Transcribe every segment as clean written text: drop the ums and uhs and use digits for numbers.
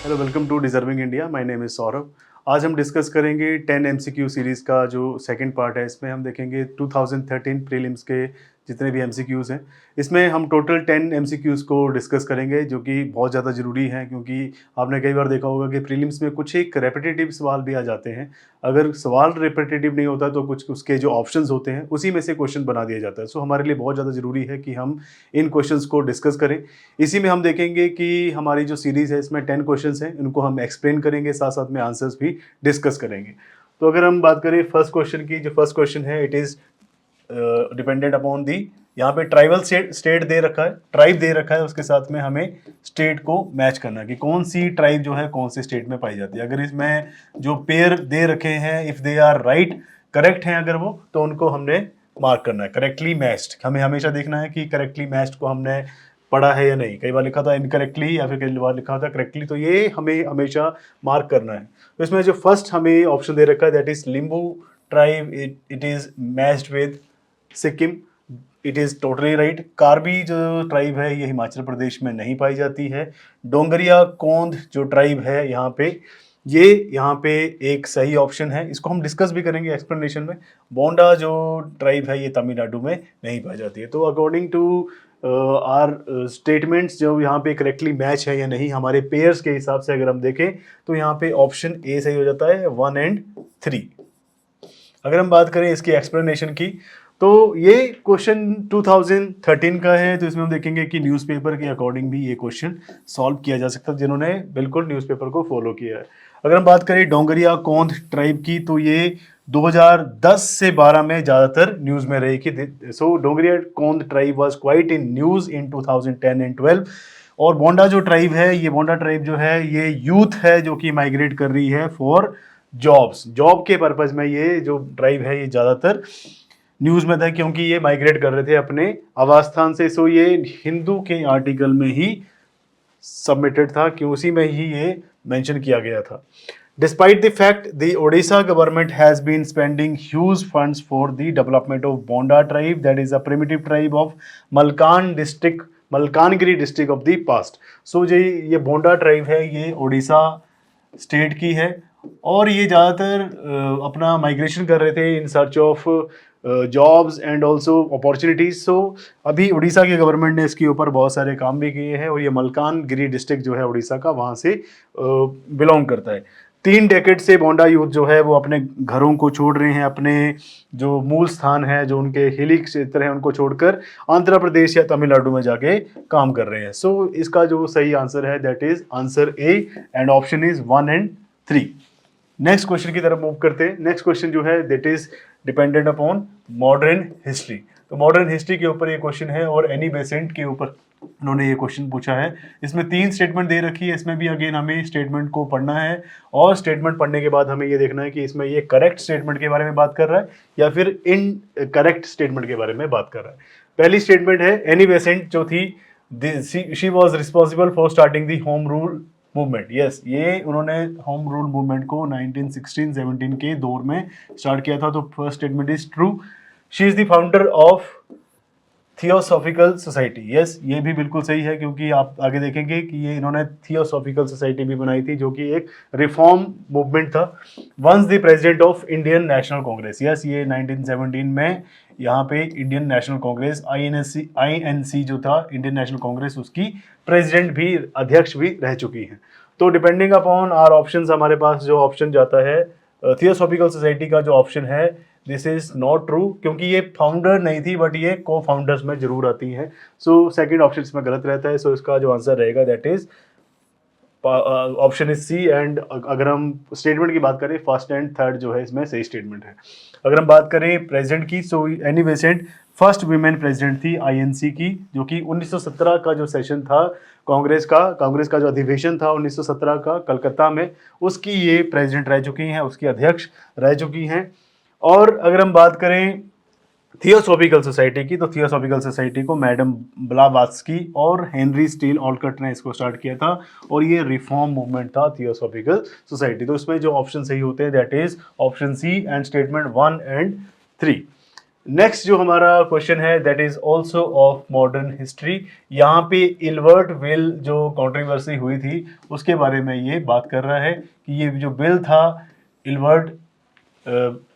Hello, welcome to deserving India. My name is Saurabh. आज हम discuss करेंगे 10 एमसीक्यू सीरीज़ का जो सेकंड पार्ट है। इसमें हम देखेंगे 2013 प्रीलिम्स के जितने भी एमसीक्यूज़ हैं। इसमें हम टोटल 10 एमसीक्यूज़ को डिस्कस करेंगे, जो कि बहुत ज़्यादा ज़रूरी हैं, क्योंकि आपने कई बार देखा होगा कि प्रीलिम्स में कुछ एक रेपिटेटिव सवाल भी आ जाते हैं। अगर सवाल रिपिटेटिव नहीं होता तो कुछ उसके जो ऑप्शंस होते हैं उसी में से क्वेश्चन बना दिया जाता है। सो हमारे लिए बहुत ज़्यादा ज़रूरी है कि हम इन क्वेश्चंस को डिस्कस करें। इसी में हम देखेंगे कि हमारी जो सीरीज़ है इसमें 10 क्वेश्चंस हैं, इनको हम एक्सप्लेन करेंगे, साथ-साथ में आंसर्स भी डिस्कस करेंगे। तो अगर हम बात करें फर्स्ट क्वेश्चन की, जो फर्स्ट क्वेश्चन है it is dependent upon the, यहाँ पे ट्राइबल स्टेट दे रखा है, ट्राइब दे रखा है, उसके साथ में हमें स्टेट को मैच करना है कि कौन सी ट्राइब जो है कौन से स्टेट में पाई जाती है। अगर इसमें जो पेयर दे रखे हैं, if they are right, correct हैं अगर वो, तो उनको हमने मार्क करना है करेक्टली मैच्ड। हमें हमेशा देखना है कि करेक्टली मैच्ड को हमने पढ़ा है या नहीं। कई बार लिखा था इनकरेक्टली या फिर कई बार लिखा था करेक्टली, तो ये हमें हमेशा मार्क करना है। तो इसमें जो फर्स्ट हमें ऑप्शन दे रखा है that is Limbu tribe, it is matched with Sikkim. It is totally right. Karbi जो ट्राइब है ये हिमाचल प्रदेश में नहीं पाई जाती है। डोंगरिया कोंद जो ट्राइब है यहाँ पे एक सही ऑप्शन है, इसको हम डिस्कस भी करेंगे एक्सप्लेनेशन में। बोंडा जो ट्राइब है ये तमिलनाडु में नहीं पाई जाती है। तो अकॉर्डिंग टू आर स्टेटमेंट्स जो यहाँ पे करेक्टली मैच है या नहीं, हमारे पेयर्स के हिसाब से अगर हम देखें तो यहाँ पे ऑप्शन ए सही हो जाता है, 1 एंड 3। अगर हम बात करें इसकी एक्सप्लेनेशन की, तो ये क्वेश्चन 2013 का है, तो इसमें हम देखेंगे कि न्यूज़पेपर के अकॉर्डिंग भी ये क्वेश्चन सॉल्व किया जा सकता है, जिन्होंने बिल्कुल न्यूज़पेपर को फॉलो किया है। अगर हम बात करें डोंगरिया कोंद ट्राइब की, तो ये 2010 से 12 में ज़्यादातर न्यूज़ में रही कि so Dongria Kondh tribe was quite in news in 2010 and 12। और बोंडा जो ट्राइब है, ये बोंडा ट्राइब जो है ये यूथ है जो कि माइग्रेट कर रही है फॉर जॉब्स, जॉब के पर्पज में ये जो ड्राइव है ये ज़्यादातर न्यूज़ में था, क्योंकि ये माइग्रेट कर रहे थे अपने आवास स्थान से। सो ये हिंदू के आर्टिकल में ही सबमिटेड था, कि उसी में ही ये मेंशन किया गया था। Despite the fact the Odisha government has been spending huge funds for the development of Bonda tribe, that is a primitive tribe of Malkangiri district of the past. So ये बोंडा tribe है, ये Odisha state की है, और ये ज़्यादातर अपना migration कर रहे थे in search of jobs and also opportunities. So अभी उड़ीसा की गवर्नमेंट ने इसके ऊपर बहुत सारे काम भी किए हैं, और ये मलकानगिरी डिस्ट्रिक्ट जो है उड़ीसा का, वहाँ से बिलोंग करता है। 3 डेकेड से बोंडा यूथ जो है वो अपने घरों को छोड़ रहे हैं, अपने जो मूल स्थान है, जो उनके हिली क्षेत्र हैं, उनको छोड़कर आंध्र प्रदेश या तमिलनाडु में जाके काम कर रहे हैं। सो इसका जो सही आंसर है that is answer A, and option is 1 and 3। Next question की तरफ मूव करते हैं। नेक्स्ट क्वेश्चन जो है that is dependent upon modern history. तो मॉडर्न हिस्ट्री के ऊपर ये क्वेश्चन है, और एनी बेसेंट के ऊपर उन्होंने ये क्वेश्चन पूछा है। इसमें 3 स्टेटमेंट दे रखी है, इसमें भी अगेन हमें स्टेटमेंट को पढ़ना है, और स्टेटमेंट पढ़ने के बाद हमें ये देखना है कि इसमें ये करेक्ट स्टेटमेंट के बारे में बात कर रहा है या फिर इन करेक्ट स्टेटमेंट के बारे में बात कर रहा है। पहली स्टेटमेंट है एनी बेसेंट जो थी, she was responsible for starting the home rule movement. Yes, ये उन्होंने होम रूल मूवमेंट को 1916-17 के दौर में स्टार्ट किया था। तो first statement is true. She is the founder of theosophical society. Yes, ये भी बिल्कुल सही है, क्योंकि आप आगे देखेंगे कि ये इन्होंने थियोसॉफिकल सोसाइटी भी बनाई थी, जो कि एक रिफॉर्म मूवमेंट था। Once the president of Indian National Congress. Yes, ये 1917 में यहाँ पे इंडियन नेशनल कांग्रेस आईएनसी जो था, इंडियन नेशनल कांग्रेस, उसकी प्रेसिडेंट भी, अध्यक्ष भी रह चुकी हैं। तो डिपेंडिंग अपॉन आर ऑप्शंस, हमारे पास जो ऑप्शन जाता है थियोसॉफिकल सोसाइटी का जो ऑप्शन है, दिस इज नॉट ट्रू, क्योंकि ये फाउंडर नहीं थी, बट ये को फाउंडर्स में जरूर आती हैं। सो सेकंड ऑप्शन इसमें गलत रहता है। सो इसका जो आंसर रहेगा that is option is C. And अगर हम स्टेटमेंट की बात करें, फर्स्ट एंड थर्ड जो है इसमें सही स्टेटमेंट है। अगर हम बात करें प्रेसिडेंट की, so Annie Besant first women president थी आईएनसी की, जो कि 1917 का जो सेशन था कांग्रेस का जो अधिवेशन था 1917 का कलकत्ता में, उसकी ये प्रेसिडेंट रह चुकी हैं, उसकी अध्यक्ष रह चुकी हैं। और अगर हम बात करें थियोसॉफिकल सोसाइटी की, तो थियोसॉफिकल सोसाइटी को मैडम ब्लावात्स्की और हेनरी स्टील ऑलकट ने इसको स्टार्ट किया था, और ये रिफॉर्म मूवमेंट था थियोसॉफिकल सोसाइटी। तो इसमें जो ऑप्शन सही होते हैं that is option C and statement 1 and 3। Next जो हमारा क्वेश्चन है that is also of modern history. यहाँ पे इल्बर्ट विल जो कंट्रोवर्सी हुई थी उसके बारे में ये बात कर रहा है कि ये जो बिल था इल्बर्ट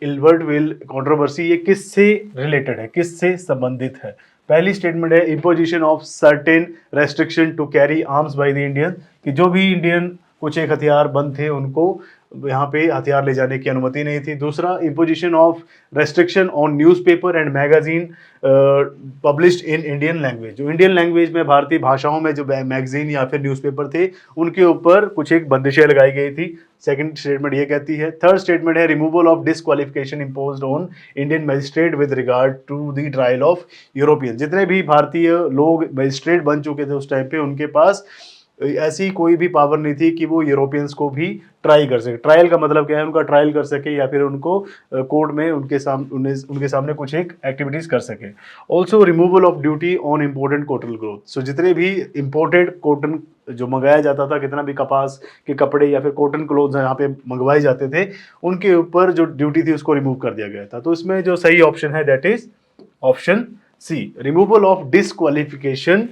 इल्बर्ट विल कंट्रोवर्सी, ये किससे रिलेटेड है, किससे संबंधित है। पहली स्टेटमेंट है imposition of certain restriction to carry arms by the Indian, कि जो भी इंडियन कुछ एक हथियार बंद थे उनको यहाँ पे हथियार ले जाने की अनुमति नहीं थी। दूसरा, imposition of restriction on newspaper and magazine published in Indian language, जो इंडियन लैंग्वेज में भारतीय भाषाओं में जो मैगजीन या फिर न्यूज़पेपर थे उनके ऊपर कुछ एक बंदिशें लगाई गई थी। सेकंड स्टेटमेंट ये कहती है। थर्ड स्टेटमेंट है removal of disqualification imposed on Indian magistrate with regard to the trial of European, जितने भी भारतीय लोग मजिस्ट्रेट बन चुके थे उस टाइम पे उनके पास ऐसी कोई भी पावर नहीं थी कि वो यूरोपियंस को भी ट्राई कर सके। ट्रायल का मतलब क्या है, उनका ट्रायल कर सके या फिर उनको कोर्ट में उनके सामने कुछ एक एक्टिविटीज कर सके। Also removal of duty on important cotton cloth, so जितने भी इम्पोर्टेड कॉटन जो मंगाया जाता था, कितना भी कपास के कपड़े या फिर कॉटन क्लोथ यहाँ पे मंगवाए जाते थे उनके ऊपर जो ड्यूटी थी उसको रिमूव कर दिया गया था। तो इसमें जो सही ऑप्शन है that is option C, removal of disqualification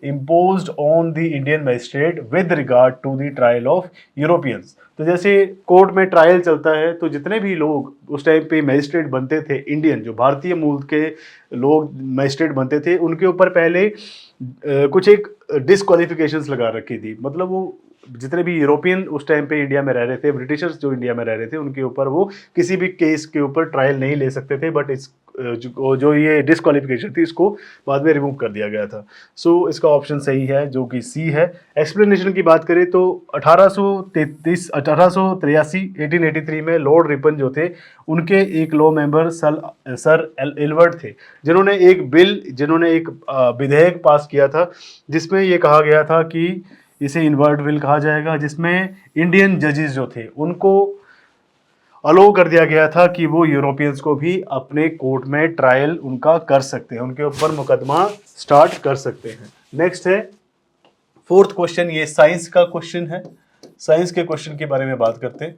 imposed on the Indian magistrate with regard to the trial of Europeans। तो जैसे कोर्ट में ट्रायल चलता है तो जितने भी लोग उस टाइम पे मैजिस्ट्रेट बनते थे इंडियन, जो भारतीय मूल के लोग मैजिस्ट्रेट बनते थे उनके ऊपर पहले कुछ एक डिसक्वालिफिकेशंस लगा रखी थी। मतलब वो जितने भी यूरोपियन उस टाइम पे इंडिया में रह रहे थे, ब्रिटिशर्स जो इंडिया में रह रहे थे उनके ऊपर वो किसी भी केस के ऊपर ट्रायल नहीं ले सकते थे, बट इस जो ये डिसक्वालिफिकेशन थी इसको बाद में रिमूव कर दिया गया था। सो इसका ऑप्शन सही है जो कि सी है। एक्सप्लेनेशन की बात करें तो 1883 में लॉर्ड रिपन जो थे उनके एक लॉ मेंबर सर एल्बर्ट थे, जिन्होंने एक विधेयक पास किया था जिसमें ये कहा गया था कि इसे इन्वर्ट विल कहा जाएगा, जिसमें इंडियन जजेस जो थे उनको अलो कर दिया गया था कि वो यूरोपियंस को भी अपने कोर्ट में ट्रायल उनका कर सकते हैं, उनके ऊपर मुकदमा स्टार्ट कर सकते हैं। नेक्स्ट है फोर्थ क्वेश्चन, ये साइंस का क्वेश्चन है। साइंस के क्वेश्चन के बारे में बात करते हैं।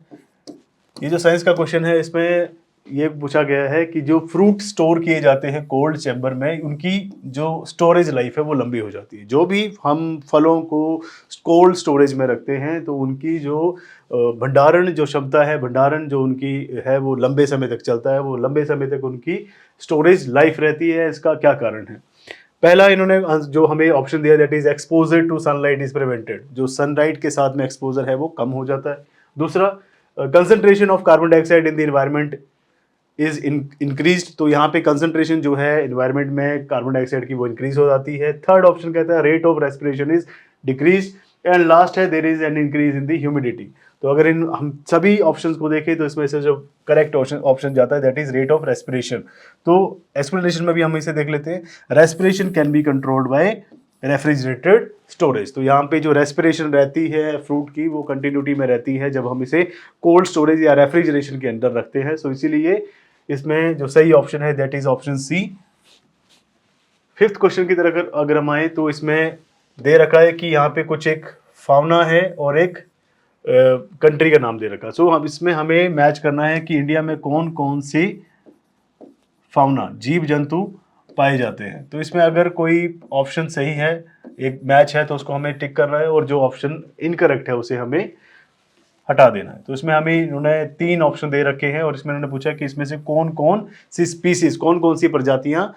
ये जो साइंस का क्वेश्चन है इसमें ये पूछा गया है कि जो फ्रूट स्टोर किए जाते हैं कोल्ड चैम्बर में उनकी जो स्टोरेज लाइफ है वो लंबी हो जाती है। जो भी हम फलों को कोल्ड स्टोरेज में रखते हैं तो उनकी जो भंडारण जो क्षमता है, भंडारण जो उनकी है वो लंबे समय तक चलता है, वो लंबे समय तक उनकी स्टोरेज लाइफ रहती है। इसका क्या कारण है? पहला इन्होंने जो हमें ऑप्शन दिया that is exposure to sunlight is prevented, जो सनलाइट के साथ में एक्सपोजर है वो कम हो जाता है। दूसरा, concentration of carbon dioxide in the environment is increase, तो यहाँ पे कंसंट्रेशन जो है इन्वायरमेंट में कार्बन डाइऑक्साइड की वो इंक्रीज हो जाती है। थर्ड ऑप्शन कहता है rate of respiration is decrease, and last है there is an increase in the humidity. तो अगर इन हम सभी ऑप्शंस को देखें तो इसमें से जो करेक्ट ऑप्शन जाता है that is rate of respiration. तो एक्सप्लेनेशन में भी हम इसे देख लेते हैं। Respiration can be controlled by refrigerated storage, तो यहाँ पे जो रेस्पिरेशन रहती है फ्रूट की वो कंटिन्यूटी में रहती है जब हम इसे कोल्ड स्टोरेज या रेफ्रिजरेशन के अंदर रखते हैं। सो इसीलिए इसमें जो सही ऑप्शन है that is option C. Fifth question की तरफ अगर हम आए तो इसमें दे रखा है कि यहाँ पे कुछ एक फाउना है और एक कंट्री का नाम दे रखा है। सो अब इसमें हमें मैच करना है कि इंडिया में कौन कौन सी फाउना जीव जंतु पाए जाते हैं। तो इसमें अगर कोई ऑप्शन सही है, एक मैच है, तो उसको हमें टिक करना है और जो ऑप्शन इनकरेक्ट है उसे हमें हटा देना है। तो इसमें हमें इन्होंने 3 ऑप्शन दे रखे हैं और इसमें इन्होंने पूछा कि इसमें से कौन कौन सी स्पीसीज, कौन कौन सी प्रजातियां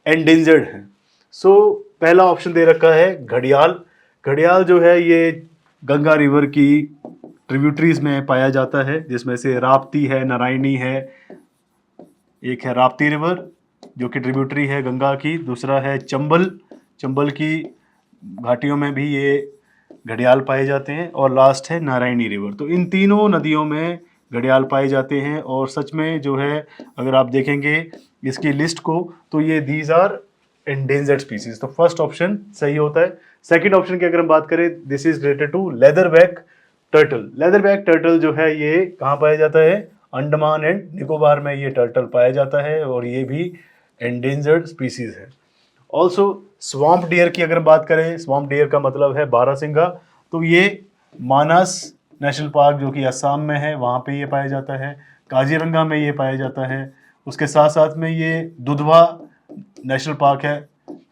एंडेंजर्ड हैं। सो पहला ऑप्शन दे रखा है घड़ियाल। घड़ियाल जो है ये गंगा रिवर की ट्रिब्यूटरीज में पाया जाता है, जिसमें से राप्ती है, नारायणी है, एक है राप्ती रिवर जो कि ट्रिब्यूटरी है गंगा की, दूसरा है चंबल, चंबल की घाटियों में भी ये घड़ियाल पाए जाते हैं, और लास्ट है नारायणी रिवर। तो इन तीनों नदियों में घड़ियाल पाए जाते हैं और सच में जो है अगर आप देखेंगे इसकी लिस्ट को तो ये दीज आर एंडेंजर्ड स्पीसीज। तो फर्स्ट ऑप्शन सही होता है। सेकंड ऑप्शन की अगर हम बात करें this is related to leatherback turtle. Leatherback turtle जो है ये कहाँ पाया जाता है? अंडमान एंड निकोबार में ये टर्टल पाया जाता है और ये भी एंडेंजर्ड स्पीसीज है। ऑल्सो स्वाम्प डियर की अगर बात करें, स्वाम्प डियर का मतलब है बारहसिंगा, तो ये मानस नेशनल पार्क जो कि असम में है वहाँ पे ये पाया जाता है, काजीरंगा में ये पाया जाता है, उसके साथ साथ में ये दुधवा नेशनल पार्क है,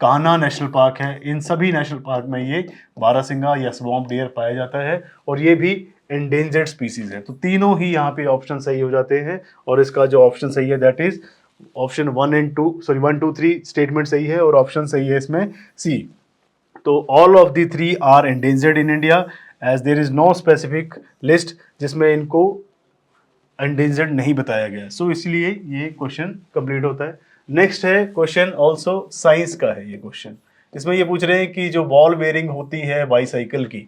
कान्हा नेशनल पार्क है, इन सभी नेशनल पार्क में ये बारहसिंगा या स्वॉम्प डियर पाया जाता है और ये भी एंडेंजर्ड स्पीसीज है। तो तीनों ही यहाँ पे ऑप्शन सही हो जाते हैं और इसका जो ऑप्शन सही है दैट इज ऑप्शन 1 2 3 स्टेटमेंट सही है और ऑप्शन सही है इसमें सी। तो all of the three are endangered in India as there is no specific list जिसमें इनको एंडेंजर्ड नहीं बताया गया, सो इसलिए ये क्वेश्चन कंप्लीट होता है। नेक्स्ट है क्वेश्चन ऑल्सो साइंस का है ये क्वेश्चन। इसमें ये पूछ रहे हैं कि जो बॉल बेयरिंग होती है बाईसाइकिल की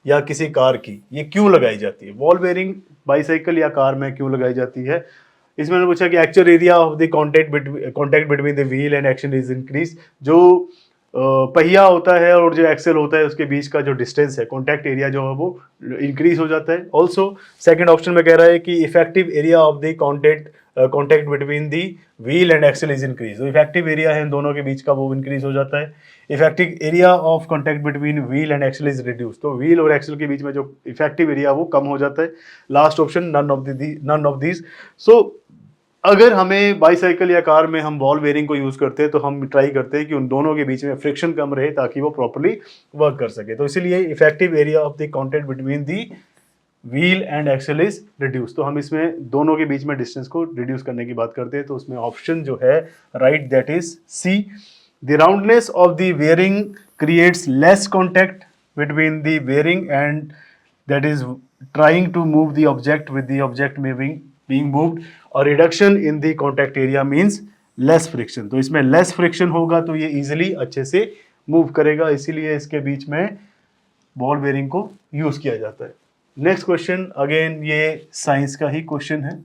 या किसी कार की, ये क्यों लगाई जाती है? बॉल बेयरिंग बाईसाइकिल या कार में क्यों लगाई जाती है? इसमें मैंने पूछा कि actual area of the contact between the wheel and action is increase. जो पहिया होता है और जो एक्सेल होता है उसके बीच का जो डिस्टेंस है, कॉन्टैक्ट एरिया जो है वो इंक्रीज हो जाता है। ऑल्सो सेकंड ऑप्शन में कह रहा है कि effective area of the contact between the wheel and axle is increase. तो इफेक्टिव एरिया है इन दोनों के बीच का वो इंक्रीज हो जाता है। Effective area of contact between wheel and axle is reduce. तो व्हील और एक्सेल के बीच में जो इफेक्टिव एरिया वो कम हो जाता है। Last option none of these. So अगर हमें बाईसाइकिल या कार में हम बॉल बेयरिंग को यूज करते हैं तो हम ट्राई करते हैं कि उन दोनों के बीच में फ्रिक्शन कम रहे ताकि वो प्रॉपर्ली वर्क कर सके। तो इसीलिए effective area of the contact between the wheel and axle is reduce. तो हम इसमें दोनों के बीच में डिस्टेंस को रिड्यूस करने की बात करते हैं। तो उसमें ऑप्शन जो है right that is C. The roundness of the bearing creates less contact between the bearing and that is trying to move the object with the object being moved और reduction in the contact area means less friction. तो इसमें less friction होगा तो ये easily अच्छे से move करेगा, इसीलिए इसके बीच में बॉल बेयरिंग को यूज किया जाता है। नेक्स्ट क्वेश्चन अगेन ये साइंस का ही क्वेश्चन है।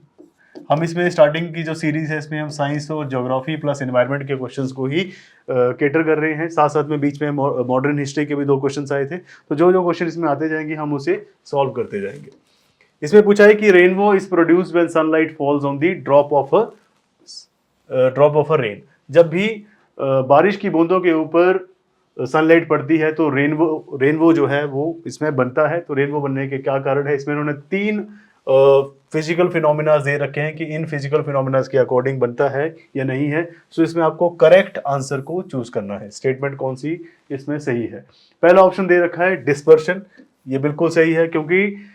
हम इसमें स्टार्टिंग की जो सीरीज है इसमें हम साइंस और ज्योग्राफी प्लस एनवायरनमेंट के क्वेश्चंस को ही केटर कर रहे हैं। साथ साथ में बीच में मॉडर्न हिस्ट्री के भी 2 क्वेश्चंस आए थे। तो जो जो क्वेश्चन इसमें आते जाएंगे हम उसे सॉल्व करते जाएंगे। इसमें पूछा है कि rainbow is produced when sunlight falls on the drop of a rain. जब भी बारिश की बूंदों के ऊपर सनलाइट पड़ती है तो रेनबो जो है वो इसमें बनता है। तो रेनबो बनने के क्या कारण है? इसमें उन्होंने 3 फिजिकल फिनोमिना दे रखे हैं कि इन फिजिकल फिनोमिना के अकॉर्डिंग बनता है या नहीं है। सो इसमें आपको करेक्ट आंसर को चूज करना है। स्टेटमेंट कौन सी इसमें सही है? पहला ऑप्शन दे रखा है डिस्पर्शन, ये बिल्कुल सही है क्योंकि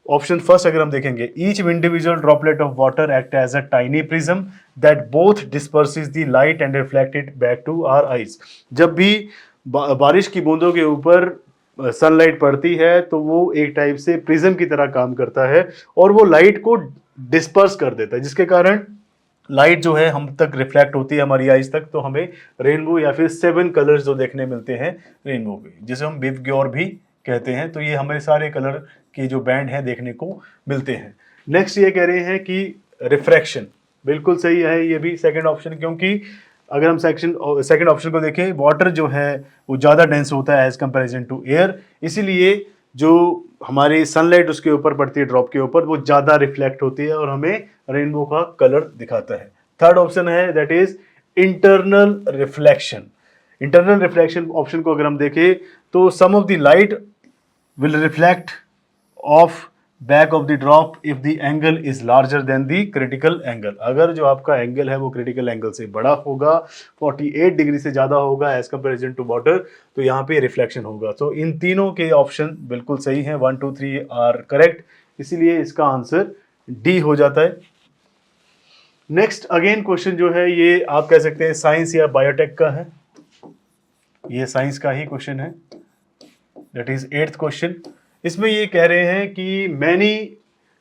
ऑप्शन फर्स्ट अगर हम देखेंगे each individual droplet of water act as a tiny prism that both disperses the light and reflect it back to our eyes. जब भी बारिश की बूंदों के ऊपर सनलाइट पड़ती है तो वो एक टाइप से प्रिज्म की तरह काम करता है और वो लाइट को डिस्पर्स कर देता है, जिसके कारण लाइट जो है हम तक रिफ्लेक्ट होती है हमारी आइज तक। तो हमें रेनबो या फिर 7 कलर्स जो देखने मिलते हैं रेनबो के, जिसे हम विवग्योर भी कहते हैं। तो ये हमें सारे कलर के जो बैंड हैं देखने को मिलते हैं। नेक्स्ट ये कह रहे हैं कि रिफ्रैक्शन, बिल्कुल सही है ये भी सेकंड ऑप्शन, क्योंकि अगर हम सेकंड ऑप्शन को देखें वाटर जो है वो ज़्यादा डेंस होता है एज कंपैरिजन टू एयर, इसीलिए जो हमारी सनलाइट उसके ऊपर पड़ती है ड्रॉप के ऊपर वो ज़्यादा रिफ्लेक्ट होती है और हमें रेनबो का कलर दिखाता है। थर्ड ऑप्शन है that is internal reflection. Internal reflection option को अगर हम देखें तो some of the light will reflect off back of the drop if the angle is larger than the critical angle। अगर जो आपका एंगल है वो क्रिटिकल एंगल से बड़ा होगा, 48 डिग्री से ज़्यादा होगा एज कंपेरिजन टू वाटर, तो यहाँ पे रिफ्लेक्शन होगा। तो इन तीनों के ऑप्शन बिल्कुल सही हैं, 1 2 3 आर करेक्ट, इसीलिए इसका आंसर डी हो जाता है। नेक्स्ट अगेन क्वेश्चन जो है ये आप कह सकते हैं साइंस या बायोटेक का है, ये साइंस का ही क्वेश्चन है, दैट इज 8th क्वेश्चन। इसमें ये कह रहे हैं कि many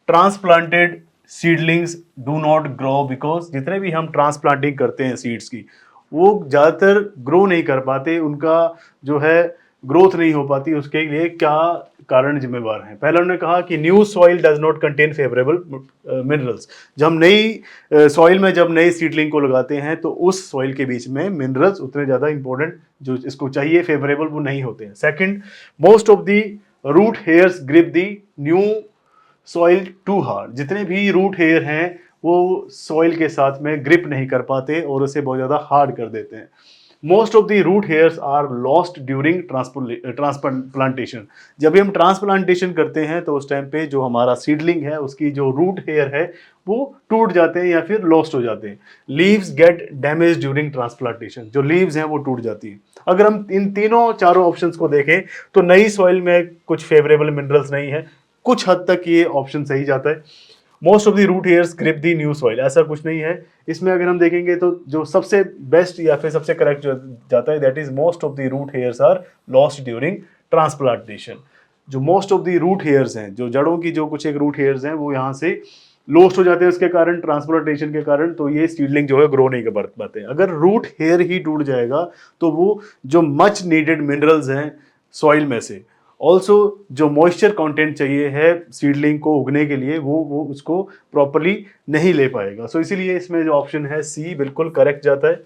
transplanted seedlings do not grow because, जितने भी हम ट्रांसप्लांटिंग करते हैं सीड्स की वो ज़्यादातर ग्रो नहीं कर पाते, उनका जो है ग्रोथ नहीं हो पाती, उसके लिए क्या कारण जिम्मेवार हैं? पहले उन्होंने कहा कि new soil does not contain favourable minerals. जब हम नई सॉइल में जब नई सीडलिंग को लगाते हैं तो उस सॉइल के बीच में मिनरल्स उतने ज़्यादा इंपॉर्टेंट जो इसको चाहिए फेवरेबल वो नहीं होते हैं। Second, most of the root hairs grip the new soil too hard. जितने भी रूट हेयर हैं वो सॉइल के साथ में ग्रिप नहीं कर पाते और उसे बहुत ज़्यादा हार्ड कर देते हैं। Most of the root hairs are lost during transplantation. जब भी हम ट्रांसप्लांटेशन करते हैं तो उस टाइम पे जो हमारा सीडलिंग है उसकी जो रूट हेयर है वो टूट जाते हैं या फिर लॉस्ट हो जाते हैं। Leaves gate damage during transplantation, जो लीव्स हैं वो टूट जाती हैं। अगर हम इन तीनों चारों ऑप्शंस को देखें तो नई सॉइल में कुछ फेवरेबल मिनरल्स नहीं है, कुछ हद तक ये ऑप्शन सही जाता है। Most of the root hairs grip the new soil, ऐसा कुछ नहीं है इसमें। अगर हम देखेंगे तो जो सबसे बेस्ट या फिर सबसे करेक्ट जाता है that is most of the root hairs are lost during transplantation. जो most of the root hairs हैं, जो जड़ों की जो कुछ एक रूट हेयर्स हैं वो यहाँ से लॉस्ट हो जाते हैं उसके कारण, ट्रांसप्लांटेशन के कारण, तो ये सीडलिंग जो है ग्रो नहीं कर पाते। अगर रूट हेयर ही टूट जाएगा तो वो जो मच नीडेड मिनरल्स हैं सॉइल में से, ऑल्सो जो मॉइस्चर कंटेंट चाहिए है सीडलिंग को उगने के लिए वो उसको प्रॉपरली नहीं ले पाएगा। सो इसीलिए इसमें जो ऑप्शन है सी बिल्कुल करेक्ट जाता है।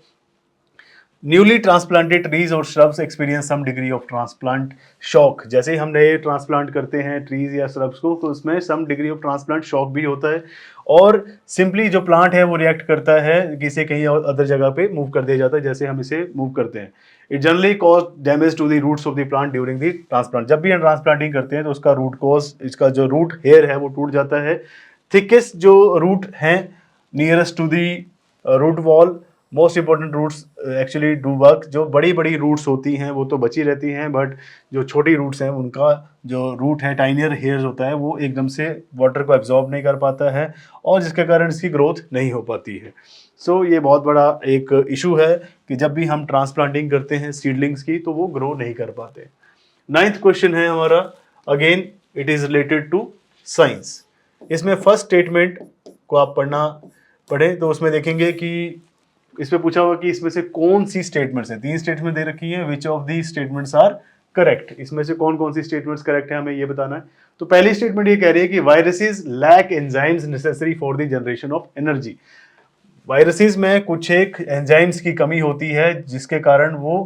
न्यूली ट्रांसप्लांटेड ट्रीज और shrubs experience some degree of transplant shock. जैसे ही हम नए ट्रांसप्लांट करते हैं ट्रीज या श्रब्स को तो उसमें some degree of transplant shock भी होता है, और सिंपली जो प्लांट है वो रिएक्ट करता है, किसी कहीं और अदर जगह पे मूव कर दिया जाता है जैसे हम इसे मूव करते हैं। It generally cause damage to the roots of the plant during the transplant. जब भी हम ट्रांसप्लांटिंग करते हैं तो उसका रूट कॉज, इसका जो रूट हेयर है वो टूट जाता है। थिकेस्ट जो रूट हैं nearest to the root wall, most important roots actually do work. जो बड़ी बड़ी रूट्स होती हैं वो तो बची रहती हैं, बट जो छोटी रूट्स हैं उनका जो रूट है टाइनियर हेयर्स होता है वो एकदम से वाटर को एब्जॉर्ब नहीं कर पाता है और जिसके कारण इसकी ग्रोथ नहीं हो पाती है। सो ये बहुत बड़ा एक इशू है कि जब भी हम ट्रांसप्लांटिंग करते हैं सीडलिंग्स की तो वो ग्रो नहीं कर पाते। 9th क्वेश्चन है हमारा, again it is related to science. इसमें फर्स्ट स्टेटमेंट को आप पढ़ें तो उसमें देखेंगे कि इसमें पूछा हुआ कि इसमें से कौन सी स्टेटमेंट्स हैं। 3 स्टेटमेंट दे रखी है, which of the statements are correct. इसमें से कौन कौन सी स्टेटमेंट्स करेक्ट है हमें ये बताना है। तो पहली स्टेटमेंट ये कह रही है कि viruses lack enzymes necessary for the generation of energy. Viruses में कुछ एक एंजाइम्स की कमी होती है जिसके कारण वो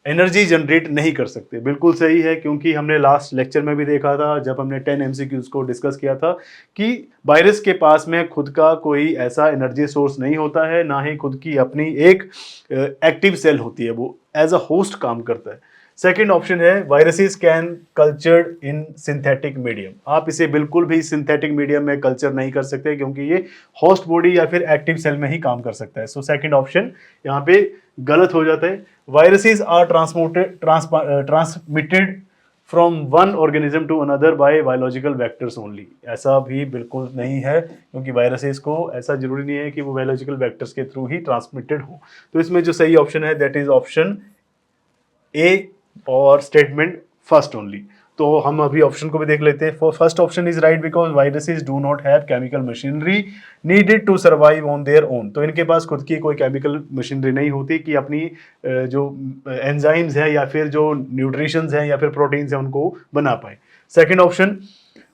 एनर्जी जनरेट नहीं कर सकते। बिल्कुल सही है, क्योंकि हमने लास्ट लेक्चर में भी देखा था जब हमने 10 MCQs को डिस्कस किया था कि वायरस के पास में खुद का कोई ऐसा एनर्जी सोर्स नहीं होता है, ना ही खुद की अपनी एक एक्टिव सेल होती है, वो एज अ होस्ट काम करता है। सेकेंड ऑप्शन है viruses can cultured in synthetic medium. आप इसे बिल्कुल भी सिंथेटिक मीडियम में कल्चर नहीं कर सकते क्योंकि ये होस्ट बॉडी या फिर एक्टिव सेल में ही काम कर सकता है। सो सेकेंड ऑप्शन यहाँ पे गलत हो जाता है। Viruses are transmitted from one organism to another by biological vectors only. ऐसा भी बिल्कुल नहीं है, क्योंकि वायरसेस को ऐसा जरूरी नहीं है कि वो बायोलॉजिकल वेक्टर्स के थ्रू ही ट्रांसमिटेड हो। तो इसमें जो सही ऑप्शन है दैट इज ऑप्शन ए और स्टेटमेंट फर्स्ट ओनली। तो हम अभी ऑप्शन को भी देख लेते हैं। First option is right because viruses do not have chemical machinery needed to survive on their own. तो इनके पास खुद की कोई केमिकल मशीनरी नहीं होती कि अपनी जो एंजाइम्स है या फिर जो न्यूट्रिशंस हैं या फिर प्रोटीन्स हैं उनको बना पाए। सेकेंड ऑप्शन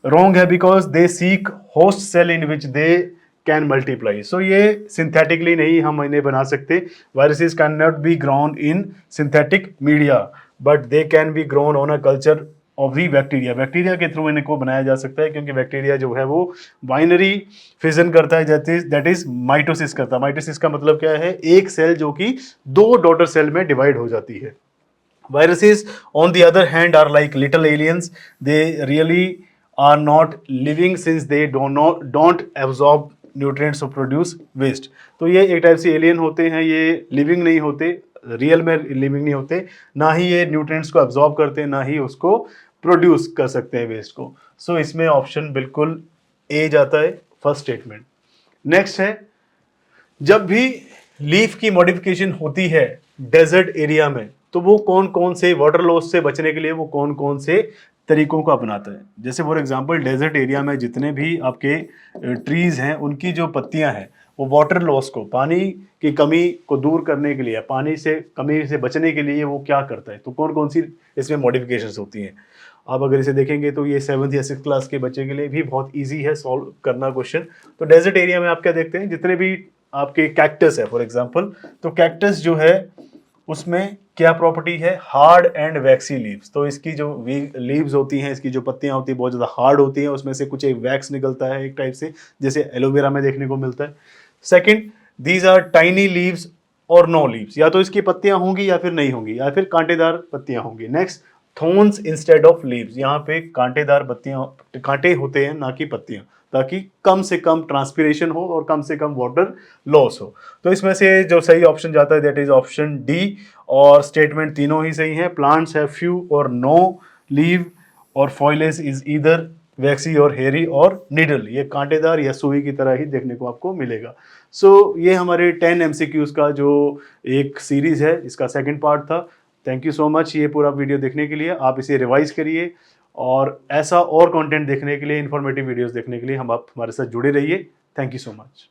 रॉन्ग है because they seek host cell in which they can multiply. So ये सिंथेटिकली नहीं हम इन्हें बना सकते। Viruses can not be grown in synthetic media but they can be grown on a culture of the bacteria. Bacteria के through इनको बनाया जा सकता है, क्योंकि बैक्टीरिया जो है वो बाइनरी फिजन करता है, दैट इज माइटोसिस करता है। माइटोसिस का मतलब क्या है, एक सेल जो कि 2 डॉटर सेल में डिवाइड हो जाती है। Viruses, on the other hand, are like little aliens. They really are not living since they don't absorb nutrients or produce waste. तो ये एक टाइप से एलियन होते हैं, ये लिविंग नहीं होते, रियल में लिविंग नहीं होते, ना ही ये न्यूट्रिएंट्स को एब्जॉर्ब करते हैं, ना ही उसको प्रोड्यूस कर सकते हैं वेस्ट को। सो इसमें ऑप्शन बिल्कुल ए जाता है, फर्स्ट स्टेटमेंट। नेक्स्ट है, जब भी लीफ की मॉडिफिकेशन होती है डेजर्ट एरिया में तो वो कौन कौन से वाटर लॉस से बचने के लिए वो कौन कौन से तरीकों को अपनाता है। जैसे फॉर एग्जांपल डेजर्ट एरिया में जितने भी आपके ट्रीज हैं उनकी जो पत्तियां हैं वो वाटर लॉस को, पानी की कमी को दूर करने के लिए, पानी से कमी से बचने के लिए वो क्या करता है। तो कौन कौन सी इसमें मॉडिफिकेशंस होती हैं। आप अगर इसे देखेंगे तो ये 7th या 6th क्लास के बच्चे के लिए भी बहुत ईजी है सॉल्व करना क्वेश्चन। तो डेजर्ट एरिया में आप क्या देखते हैं, जितने भी आपके कैक्टस है फॉर एग्जांपल, तो कैक्टस जो है उसमें क्या प्रॉपर्टी है, हार्ड एंड वैक्सी लीव्स। तो इसकी जो लीव्स होती हैं, इसकी जो पत्तियां होती हैं बहुत ज़्यादा हार्ड होती हैं, उसमें से कुछ एक वैक्स निकलता है एक टाइप से, जैसे एलोवेरा में देखने को मिलता है। Second, these are tiny leaves और नो लीव्स, या तो इसकी पत्तियां होंगी या फिर नहीं होंगी, या फिर कांटेदार पत्तियां होंगी। Next, thorns instead of leaves, यहाँ पे कांटेदार पत्तियां, कांटे होते हैं ना कि पत्तियां, ताकि कम से कम ट्रांसपिरेशन हो और कम से कम वाटर लॉस हो। तो इसमें से जो सही ऑप्शन जाता है दैट इज ऑप्शन डी, और स्टेटमेंट तीनों ही सही हैं। प्लांट्स हैव फ्यू और नो लीव, और फॉइलेज इज ईदर वैक्सी और हेरी और निडल, ये कांटेदार या सुई की तरह ही देखने को आपको मिलेगा। सो ये हमारे 10 एमसीक्यूज का जो एक सीरीज है, इसका सेकंड पार्ट था। थैंक यू सो मच ये पूरा वीडियो देखने के लिए। आप इसे रिवाइज करिए, और ऐसा और कंटेंट देखने के लिए, इंफॉर्मेटिव वीडियोस देखने के लिए हम आप हमारे साथ जुड़े रहिए। Thank you so much.